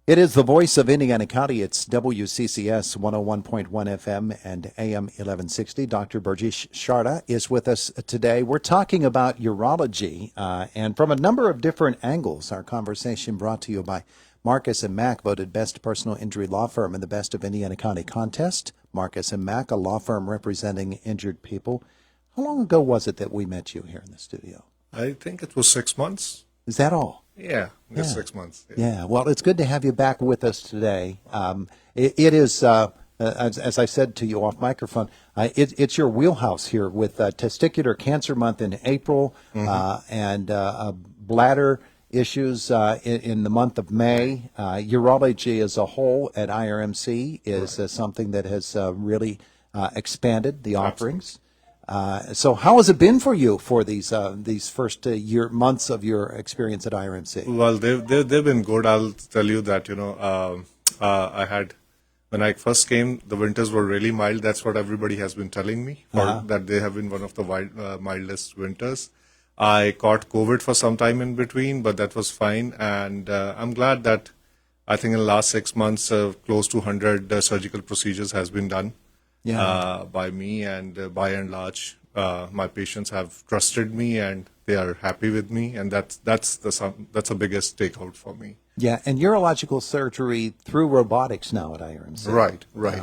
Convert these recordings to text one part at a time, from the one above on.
It is the voice of Indiana County. It's WCCS 101.1 FM and AM 1160. Dr. Bergesh Sharda is with us today. We're talking about urology and from a number of different angles. Our conversation brought to you by Marcus & Mack, voted Best Personal Injury Law Firm in the Best of Indiana County contest. Marcus & Mack, a law firm representing injured people. How long ago was it that we met you here in the studio? I think it was 6 months. Is that all? Yeah, just 6 months. Yeah, well, it's good to have you back with us today. It is, as I said to you off microphone, it's your wheelhouse here with Testicular Cancer Month in April and bladder issues in the month of May. Urology as a whole at IRMC is something that has really expanded the offerings. So how has it been for you for these first months of your experience at IRMC? Well, they've been good. I'll tell you that, I had, when I first came, the winters were really mild. That's what everybody has been telling me, that they have been one of the mildest winters. I caught COVID for some time in between, but that was fine. And I'm glad that I think in the last 6 months, close to 100 surgical procedures has been done. By me, and by and large, my patients have trusted me and they are happy with me, and that's the biggest takeout for me. Yeah, and urological surgery through robotics now at IRMC. Right.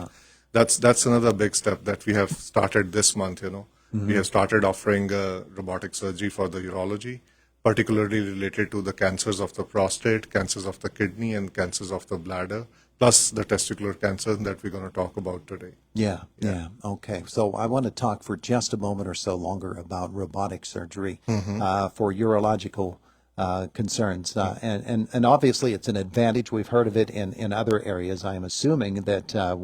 That's another big step that we have started this month. We have started offering robotic surgery for the urology, particularly related to the cancers of the prostate, cancers of the kidney, and cancers of the bladder, plus the testicular cancer that we're going to talk about today. Yeah. Okay. So I want to talk for just a moment or so longer about robotic surgery for urological concerns. And obviously it's an advantage. We've heard of it in other areas. I am assuming that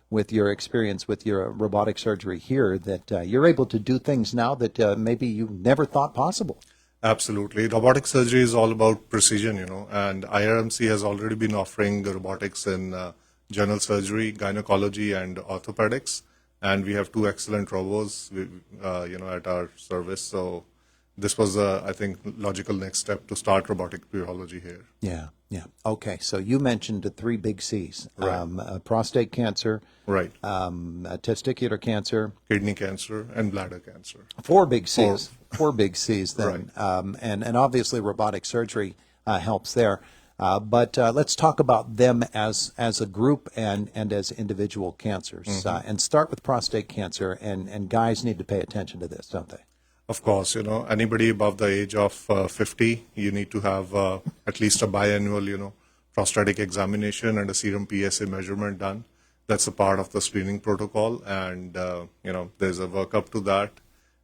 with your experience with your robotic surgery here, that you're able to do things now that maybe you never thought possible. Absolutely. Robotic surgery is all about precision, and IRMC has already been offering robotics in general surgery, gynecology, and orthopedics. And we have two excellent robots, at our service. So this was, I think, logical next step to start robotic urology here. Yeah. Okay. So you mentioned the three big C's, Right. Prostate cancer, Right. Testicular cancer, Kidney cancer, and bladder cancer. Four big C's. Four big C's then. Right. And obviously robotic surgery helps there. But let's talk about them as a group and as individual cancers. And start with prostate cancer. And guys need to pay attention to this, don't they? Of course, anybody above the age of 50, you need to have at least a biannual, prostatic examination and a serum PSA measurement done. That's a part of the screening protocol. And, there's a workup to that.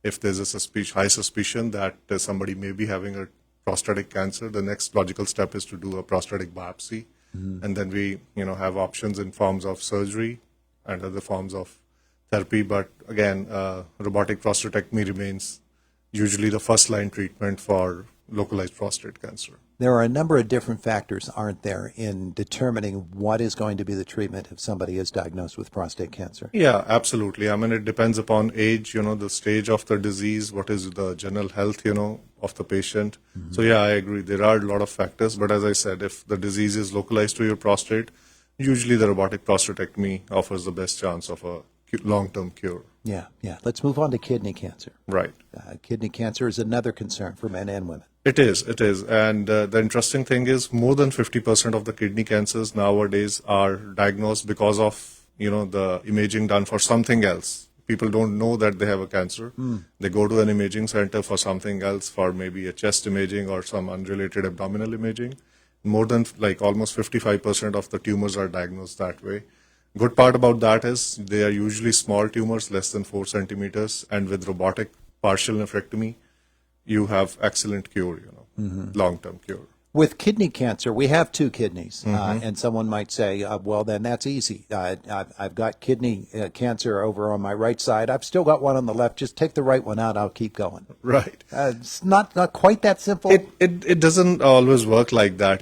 If there's a high suspicion that somebody may be having a prostatic cancer, the next logical step is to do a prostatic biopsy. And then we, have options in forms of surgery and other forms of therapy. But again, robotic prostatectomy remains usually the first line treatment for localized prostate cancer. There are a number of different factors, aren't there, in determining what is going to be the treatment if somebody is diagnosed with prostate cancer? Yeah, absolutely. I mean, it depends upon age, the stage of the disease, what is the general health, of the patient. So yeah, I agree. There are a lot of factors, but as I said, if the disease is localized to your prostate, usually the robotic prostatectomy offers the best chance of a long-term cure. Yeah. Let's move on to kidney cancer. Right. Kidney cancer is another concern for men and women. It is. And the interesting thing is more than 50% of the kidney cancers nowadays are diagnosed because of, the imaging done for something else. People don't know that they have a cancer. They go to an imaging center for something else, for maybe a chest imaging or some unrelated abdominal imaging. More than almost 55% of the tumors are diagnosed that way. Good part about that is they are usually small tumors, less than 4 centimeters, and with robotic partial nephrectomy, you have excellent cure, long-term cure. With kidney cancer, we have two kidneys, and someone might say, well, then that's easy. I've got kidney cancer over on my right side. I've still got one on the left. Just take the right one out. I'll keep going. Right. It's not quite that simple. It doesn't always work like that,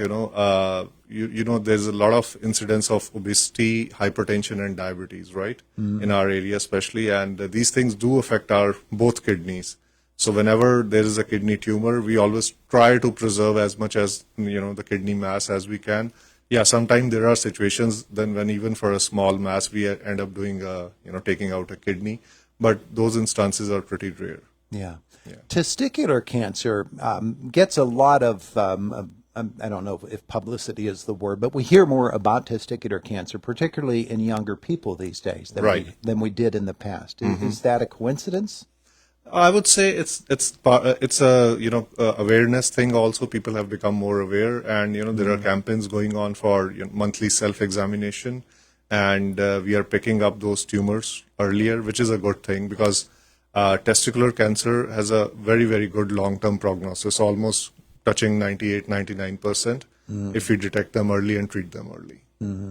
there's a lot of incidence of obesity, hypertension, and diabetes, right, in our area especially, and these things do affect our both kidneys. So whenever there is a kidney tumor, we always try to preserve as much as, the kidney mass as we can, Yeah, sometimes there are situations then when even for a small mass we end up doing taking out a kidney, but those instances are pretty rare. Yeah. Yeah. Testicular cancer gets a lot of, I don't know if publicity is the word, but we hear more about testicular cancer, particularly in younger people these days Right. than we did in the past. Is that a coincidence? I would say it's a awareness thing. Also, people have become more aware, and there are campaigns going on for monthly self-examination, and we are picking up those tumors earlier, which is a good thing because testicular cancer has a very, very good long-term prognosis, almost touching 98, 99% if we detect them early and treat them early.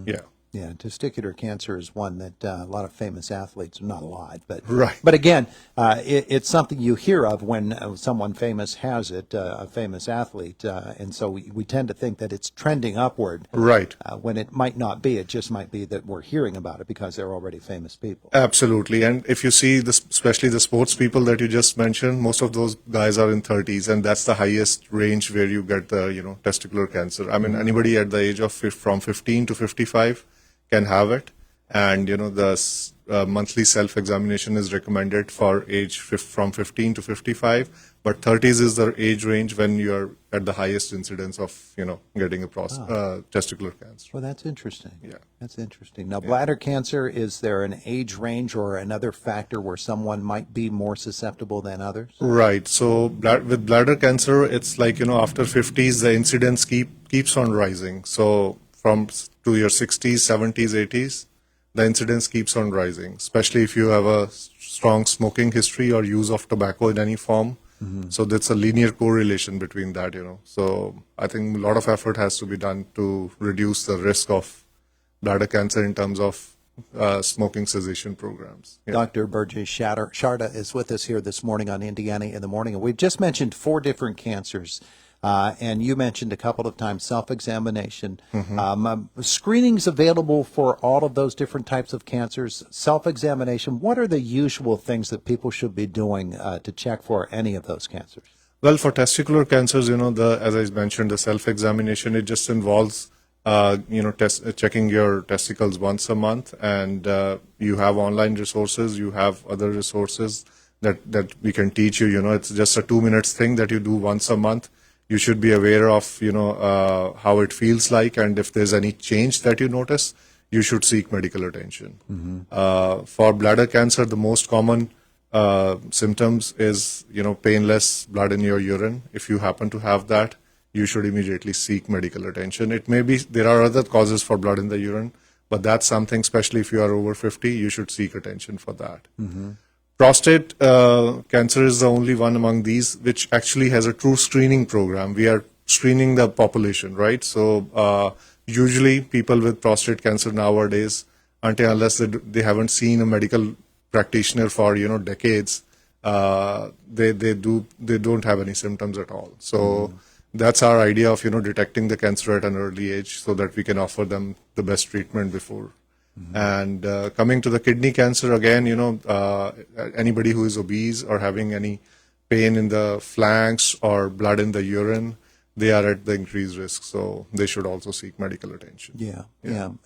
Yeah. Yeah, testicular cancer is one that a lot of famous athletes, not a lot, but Right. but again, it's something you hear of when someone famous has it, a famous athlete, and so we tend to think that it's trending upward. Right. When it might not be. It just might be that we're hearing about it because they're already famous people. Absolutely. And if you see this, especially the sports people that you just mentioned, most of those guys are in 30s, and that's the highest range where you get the, testicular cancer. I mean, anybody at the age of from 15 to 55 can have it. And, the monthly self-examination is recommended for age from 15 to 55, but 30s is the age range when you're at the highest incidence of, getting a testicular cancer. Well, that's interesting. Yeah. That's interesting. Now, bladder cancer, is there an age range or another factor where someone might be more susceptible than others? Right. So with bladder cancer, it's like, after 50s, the incidence keeps on rising. So from to your 60s, 70s, 80s, the incidence keeps on rising, especially if you have a strong smoking history or use of tobacco in any form. So that's a linear correlation between that, So I think a lot of effort has to be done to reduce the risk of bladder cancer in terms of smoking cessation programs. Yeah. Dr. Bergesh Sharda is with us here this morning on Indiana in the Morning. And we've just mentioned 4 different cancers. And you mentioned a couple of times self-examination. Screenings available for all of those different types of cancers. Self-examination, what are the usual things that people should be doing to check for any of those cancers? Well, for testicular cancers, as I mentioned, the self-examination, it just involves, checking your testicles once a month, and you have online resources, you have other resources that we can teach you. It's just a 2 minutes thing that you do once a month. You should be aware of, how it feels like, and if there's any change that you notice, you should seek medical attention. For bladder cancer, the most common symptoms is, painless blood in your urine. If you happen to have that, you should immediately seek medical attention. It may be, there are other causes for blood in the urine, but that's something, especially if you are over 50, you should seek attention for that. Prostate cancer is the only one among these which actually has a true screening program. We are screening the population, right? So usually people with prostate cancer nowadays, unless they haven't seen a medical practitioner for decades, they don't have any symptoms at all. So that's our idea of detecting the cancer at an early age so that we can offer them the best treatment before. And coming to the kidney cancer, again, anybody who is obese or having any pain in the flanks or blood in the urine, they are at the increased risk, so they should also seek medical attention. Yeah.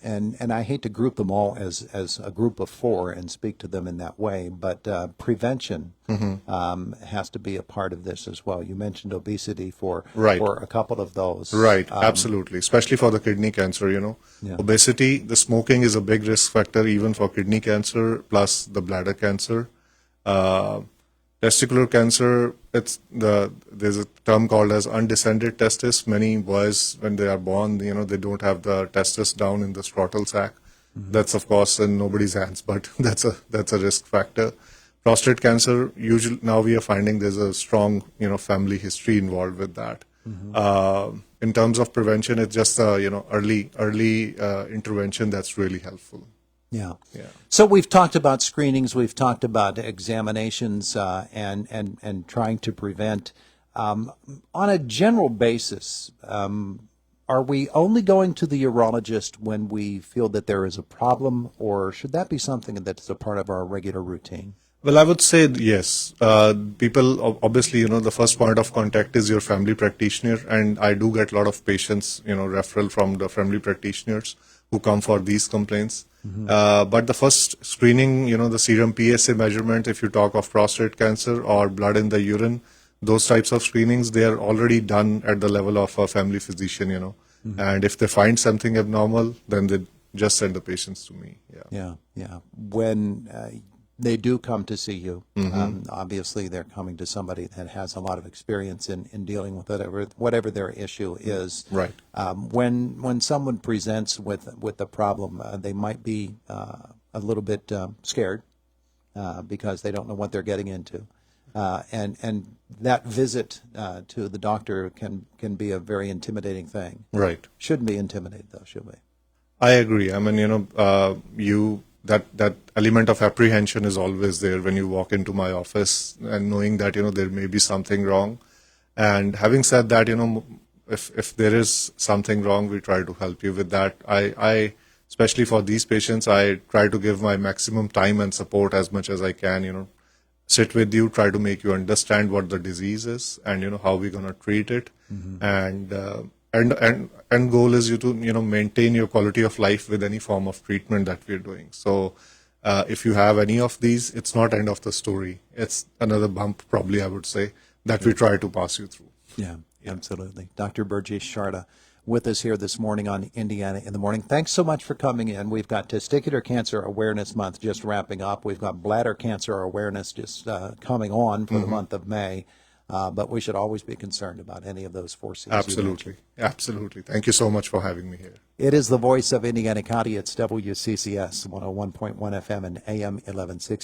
And I hate to group them all as a group of 4 and speak to them in that way, but prevention has to be a part of this as well. You mentioned obesity for a couple of those. Right, absolutely, especially for the kidney cancer, Obesity, the smoking is a big risk factor even for kidney cancer plus the bladder cancer. Testicular cancer, there's a term called as undescended testis. Many boys, when they are born, they don't have the testis down in the scrotal sac. That's of course in nobody's hands, but that's a risk factor. Prostate cancer, usually now we are finding there's a strong, family history involved with that. In terms of prevention, it's just early intervention that's really helpful. Yeah. So we've talked about screenings, we've talked about examinations, and trying to prevent. On a general basis, are we only going to the urologist when we feel that there is a problem, or should that be something that's a part of our regular routine? Well, I would say yes. People, obviously, the first point of contact is your family practitioner, and I do get a lot of patients, referral from the family practitioners who come for these complaints. But the first screening, the serum PSA measurement, if you talk of prostate cancer or blood in the urine, those types of screenings, they are already done at the level of a family physician. And if they find something abnormal, then they just send the patients to me. Yeah. Yeah, yeah. When they do come to see you, obviously they're coming to somebody that has a lot of experience in dealing with whatever their issue is. Right. When someone presents with the problem, they might be a little bit scared because they don't know what they're getting into. And that visit to the doctor can be a very intimidating thing. Right. Shouldn't be intimidated, though, should we? I agree. I mean, that element of apprehension is always there when you walk into my office and knowing that, there may be something wrong. And having said that, if there is something wrong, we try to help you with that. I especially for these patients, I try to give my maximum time and support as much as I can, sit with you, try to make you understand what the disease is and, how we're going to treat it. And goal is you to maintain your quality of life with any form of treatment that we're doing. So if you have any of these, it's not end of the story. It's another bump, probably, I would say, that we try to pass you through. Yeah, absolutely. Dr. Bergesh Sharda with us here this morning on Indiana in the Morning. Thanks so much for coming in. We've got Testicular Cancer Awareness Month just wrapping up. We've got Bladder Cancer Awareness just coming on for the month of May. But we should always be concerned about any of those forces. Absolutely. Absolutely. Thank you so much for having me here. It is the voice of Indiana County. It's WCCS 101.1 FM and AM 1160.